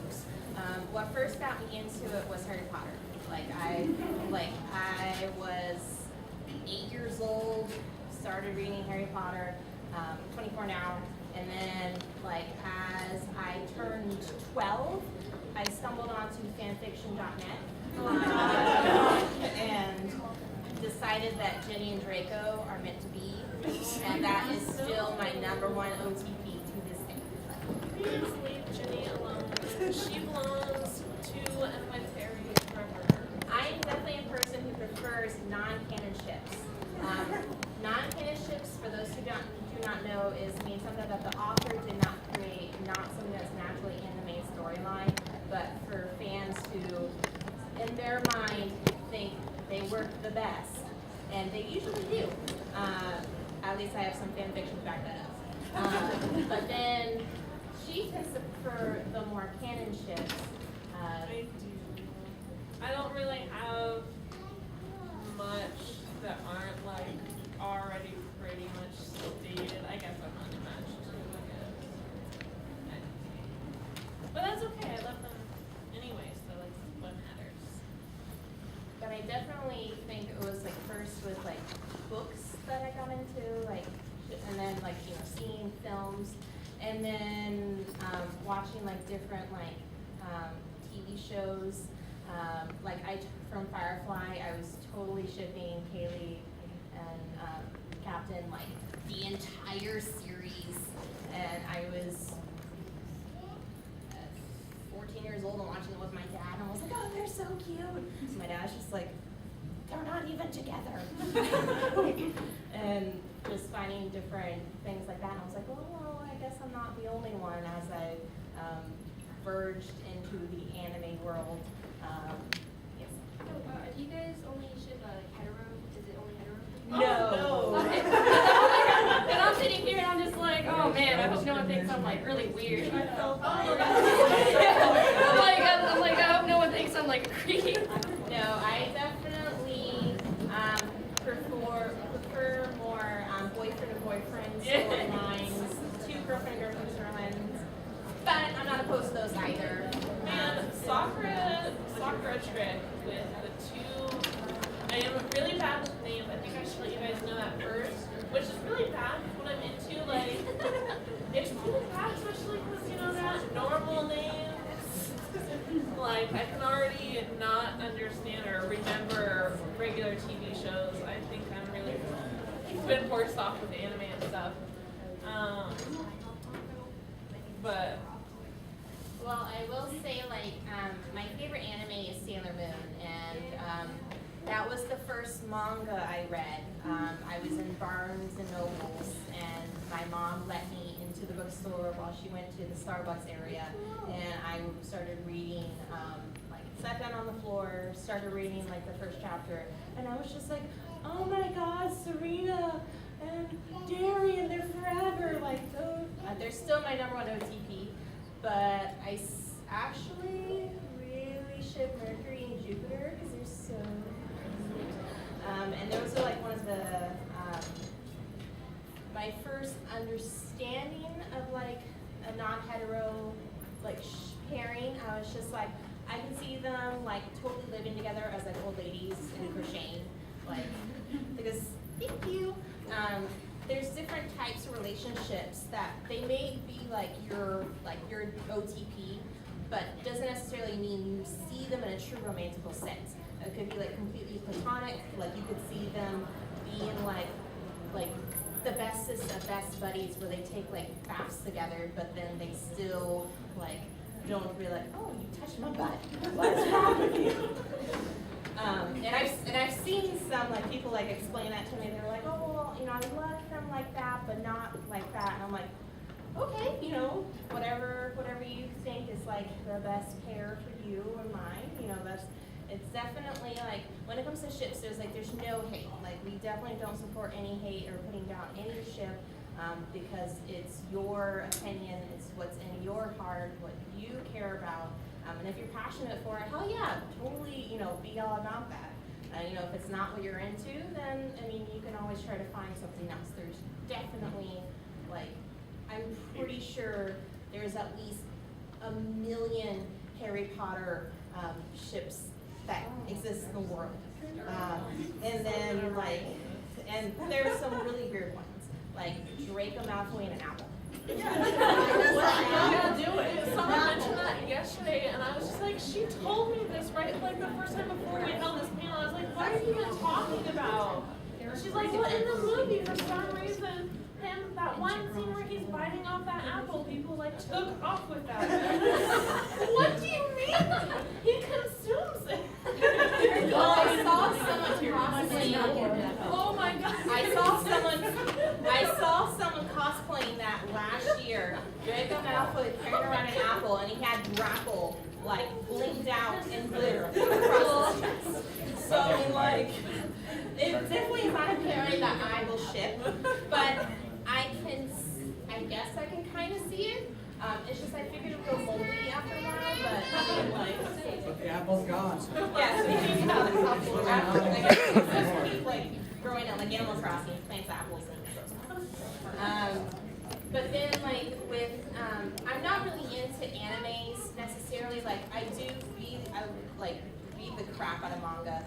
books. What first got me into it was Harry Potter. I was 8 years old, started reading Harry Potter, 24 now, and then as I turned 12, I stumbled onto fanfiction.net and decided that Jenny and Draco are meant to be, and that is still my #1 OTP to this day. Please leave Jenny alone. She belongs to and with Harry forever. I am definitely a person who prefers non-canon ships. Non-canon ships, for those who do not know, means something that the author did not create, not something that's naturally in the main storyline, but for fans who, in their mind, think they work the best, and they usually do. At least I have some fan fiction to back that up. But then she tends to prefer the more canon ships. I do. I don't really have much that aren't already pretty much stated. I guess I'm unmatched too, I guess. But that's okay, I love them anyway, so what matters. But I definitely think it was first with books that I got into, and then seeing films, and then watching different TV shows. From Firefly, I was totally shipping Kaylee and Captain the entire series, and I was 14 years old and watching it with my dad, and I was like, oh, they're so cute. So my dad's just like, they're not even together. And just finding different things like that, and I was like, well, I guess I'm not the only one as I verged into the anime world. Yes. Do you guys only ship hetero? Is it only hetero? No. Okay. And I'm sitting here and I'm just like, oh man, I hope no one thinks I'm really weird. I'm like, I hope no one thinks I'm a creep. No, I definitely prefer more boyfriend and boyfriend storylines, 2 girlfriend and girlfriend storylines, but I'm not opposed to those either. Man, Sakura trick with the 2. I am really bad with names. I think I should let you guys know that first, which is really bad with what I'm into. It's really bad, especially because that normal names. I can already not understand or remember regular TV shows. I think I'm really been forced off with anime and stuff. But. Well, I will say, my favorite anime is Sailor Moon, and that was the first manga I read. I was in Barnes and Nobles, and my mom let me into the bookstore while she went to the Starbucks area, and I started reading, sat down on the floor, started reading, the first chapter, and I was just like, oh my god, Serena and Darian, they're forever, they're still my #1 OTP. But I actually really ship Mercury and Jupiter because they're so cute. And those are one of the, my first understanding of a non-hetero pairing. I was just I can see them totally living together as old ladies and crocheting. Because, thank you. There's different types of relationships that they may be your OTP, but doesn't necessarily mean you see them in a true romantical sense. It could be completely platonic, you could see them being the bestest of best buddies where they take baths together, but then they still don't really oh, you touched my butt. What's wrong with you? And I've seen some people explain that to me. They're like, oh well, I love them like that, but not like that. And I'm like, okay, whatever you think is the best pair for you or mine. It's definitely when it comes to ships, there's no hate. We definitely don't support any hate or putting down any ship. Because it's your opinion, it's what's in your heart, what you care about. And if you're passionate for it, hell yeah, totally, be all about that. If it's not what you're into, then, you can always try to find something else. There's definitely, I'm pretty sure there's at least a million Harry Potter ships that exist in the world. And then like, and there's some really weird ones, like Draco Malfoy and an apple. Yeah, do it. Someone mentioned that yesterday, and I was just like, she told me this right like the first time before we held this panel. I was like, what are you even talking about? And she's like, well, in the movie, for some reason, that one scene where he's biting off that apple, people like took off with that. What do you mean? He consumes it. Well, I saw someone cosplaying. Oh my god. I saw someone cosplaying that last year. Draco Malfoy carrying around an apple, and he had grapple like blinged out in glitter across his chest. So I mean, like, it definitely is not a pairing that I will ship, but I guess I can kind of see it. It's just I figured it would go moldy after a while, but I mean, like. But the apple's gone. Yeah, so you can tell it's helpful. Apples keep like growing up like Animal Crossing, plants apples and but then like with I'm not really into animes necessarily. Like I do read the crap out of manga,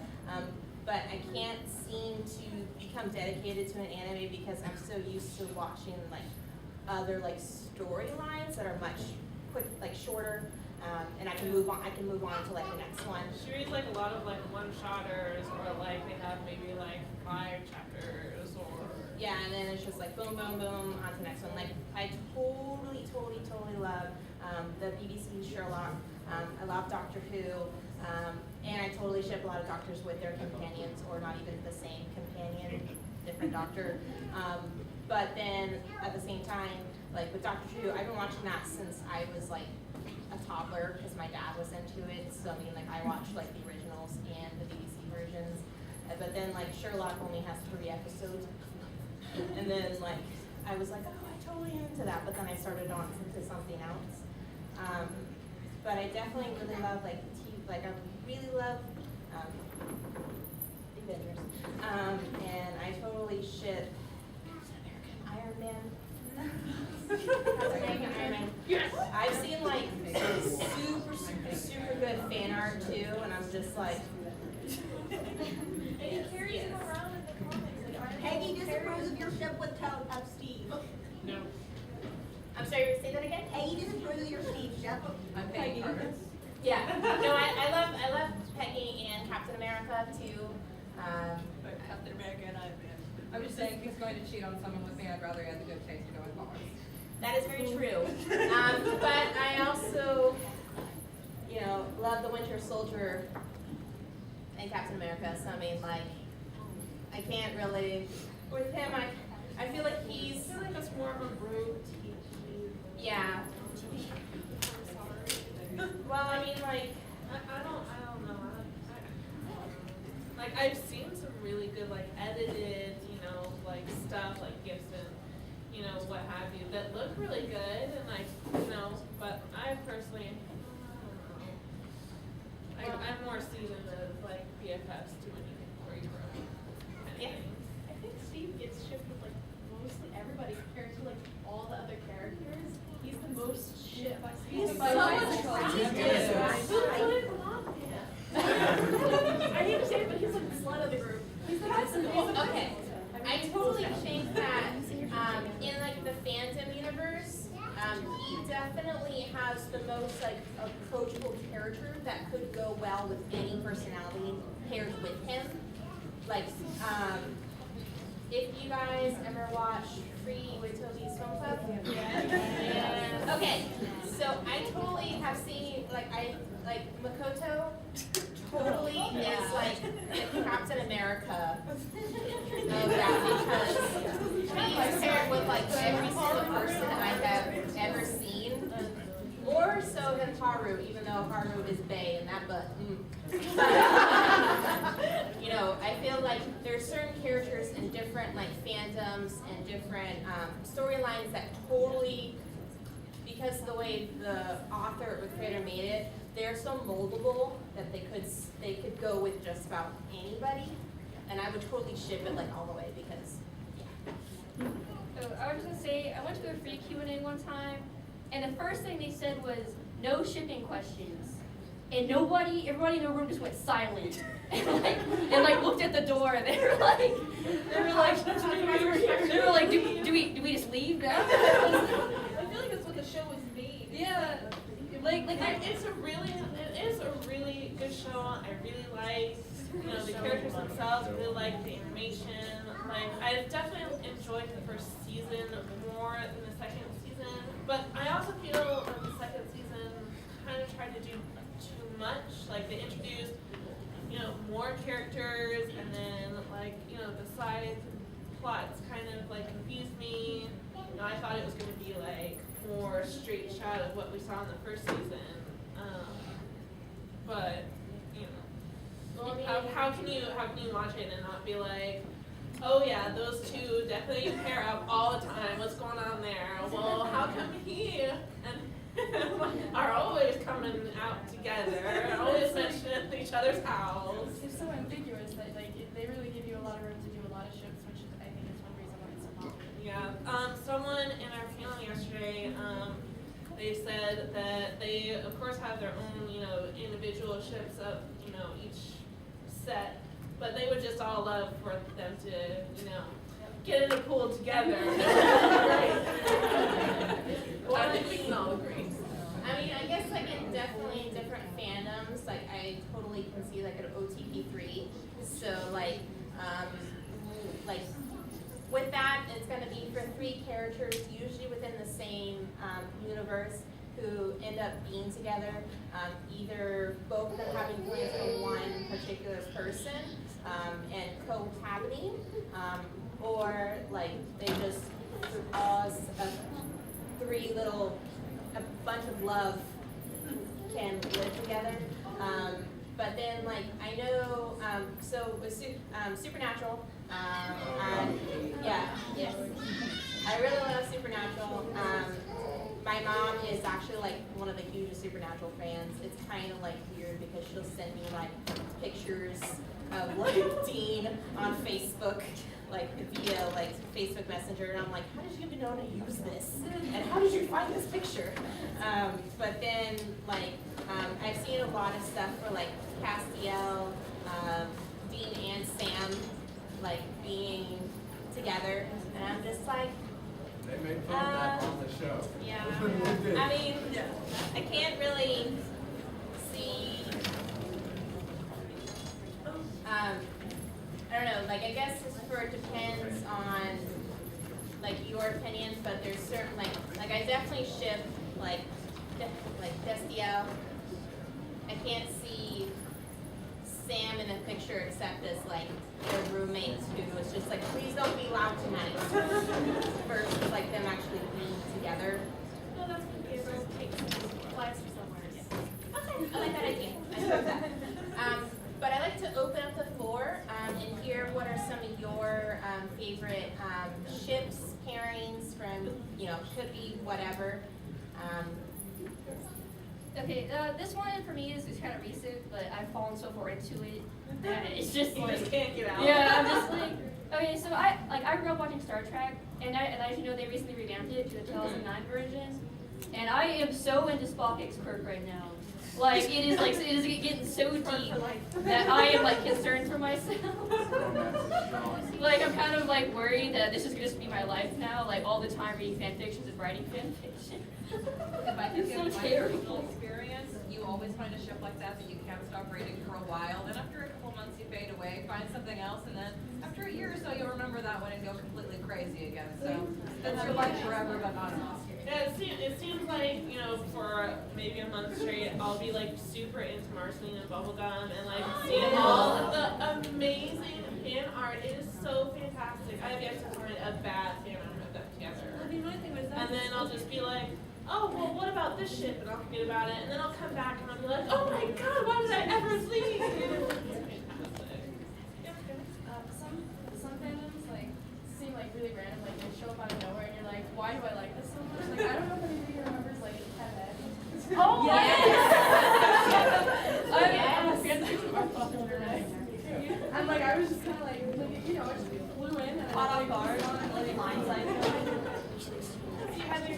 but I can't seem to become dedicated to an anime because I'm so used to watching like other like storylines that are much shorter. And I can move on to like the next one. She reads like a lot of like one-shotters, or like they have maybe like 5 chapters, or Yeah, and then it's just like boom, boom, boom, on to the next one. Like I totally love the BBC Sherlock. I love Doctor Who, and I totally ship a lot of doctors with their companions, or not even the same companion, different doctor. But then at the same time, like with Doctor Who, I've been watching that since I was like a toddler because my dad was into it. So I mean, like I watched like the originals and the BBC versions. But then like Sherlock only has 3 episodes, and then like I was like, oh, I totally am into that. But then I started on to something else. But I definitely really love like TV. Like I really love the Avengers, and I totally ship Iron Man. Iron Man. yes. I've seen like super good fan art too, and I'm just like, And he carries him around in the comics. Like, Peggy disapproves of your ship with Steve. No. I'm sorry, say that again? Peggy disapproves of your Steve ship. I'm Peggy. Yeah. No, I love Peggy and Captain America too. Captain America and Iron Man. I'm just saying, if he's going to cheat on someone with me, I'd rather he had the good taste to go with Mars. That is very true. But I also, love the Winter Soldier and Captain America. So I mean, like, I can't really with him. I feel like I he's feel like it's more of a brute. yeah. Well, I mean, like. I don't know. Like I've seen some really good like edited, like stuff like gifts and what have you that look really good and like but I personally I don't know. I'm more seasoned as like BFFs to anything choreographed. Yeah. I think Steve gets shipped with like mostly everybody compared to like all the other characters. He's the most shipped by Steve. He's so attractive. I hate to say it, but he's like the slut of the group. He's the bicycle. Okay. I totally think that in like the fandom universe, he definitely has the most like approachable character that could go well with any personality paired with him. Like, if you guys ever watch Free Watobi's Film Club, yeah. Okay, so I totally have seen like Makoto. Totally is like the Captain America of that because he's paired with like every single person that I have ever seen. More so than Haru, even though Haru is bae and that but I feel like there's certain characters in different like fandoms and different storylines that totally, because of the way the author or creator made it, they're so moldable that they could go with just about anybody, and I would totally ship it like all the way because So I was just gonna say, I went to a free Q&A one time, and the first thing they said was, no shipping questions. And everybody in the room just went silent. and looked at the door, and they were like, do we just leave now? I feel like that's what the show was made. Yeah. It is a really good show. I really like, the characters themselves. I really like the animation. I definitely enjoyed the first season more than the second season. But I also feel that the second season kind of tried to do too much. They introduced, more characters, and then the side plots kind of confused me. I thought it was going to be more straight shot of what we saw in the first season. But how can you watch it and not be like, oh yeah, those two definitely pair up all the time. What's going on there? Well, how come he and are always coming out together, always mentioning each other's house? It's so ambiguous that they really give you a lot of room to do a lot of ships, which I think is one reason why it's so popular. Yeah. Someone in our panel yesterday, they said that they of course have their own, individual ships of, each set, but they would just all love for them to, get in a pool together. I think we can all agree. I mean, I guess definitely in different fandoms, I totally can see an OTP3. So with that, it's going to be for 3 characters, usually within the same universe, who end up being together. Either both of them having feelings for one particular person and cohabiting, or they just cause a bunch of love can live together. But then I know, so with Supernatural, yes, I really love Supernatural. My mom is actually one of the hugest Supernatural fans. It's kind of weird because she'll send me pictures of Dean on Facebook, via Facebook Messenger, and I'm like, how did you even know to use this? And how did you find this picture? But then I've seen a lot of stuff for Castiel, Dean and Sam being together, and I'm just they made fun of that on the show. yeah. I mean, I can't really see. I don't know. I guess it depends on your opinions, but there's certain I definitely ship Destiel. I can't see Sam in the picture except as their roommates who was just please don't be loud tonight. Versus them actually being together. No, that's when Gabriel takes flies for somewhere. Yeah. Okay, I like that idea. I love that. But I like to open up the floor and hear what are some of your favorite ships, pairings from, could be whatever. Okay, this one for me is kind of recent, but I've fallen so far into it that it's just You just can't get out. yeah, I'm just okay. So I grew up watching Star Trek, and as you know, they recently revamped it to the 2009 version, and I am so into Spock X Kirk right now. It is getting so deep that I am concerned for myself. I'm kind of worried that this is gonna just be my life now, all the time reading fan fictions and writing fan fiction. It's so my terrible. personal experience, you always find a ship like that you can't stop reading for a while. Then after a couple months you fade away, find something else, and then after a year or so you'll remember that one and go completely crazy again. So that's your life forever, but not enough. Yeah, it seems for maybe a month straight, I'll be super into Marceline and Bubblegum and seeing all of the amazing fan art. It is so fantastic. I have yet to find a bad fan art of them together. I mean, my thing was that. And then I'll just be like, oh, well, what about this ship? And I'll forget about it. And then I'll come back and I'll be like, oh my god, why did I ever leave? Some fandoms seem really random, they show up out of nowhere, and you're like, why do I like this so much? I don't know if anybody here remembers Ted Ed. Oh I'm a fan fiction of and I was just kind of I just flew in and I Caught off guard, blindsided. You have your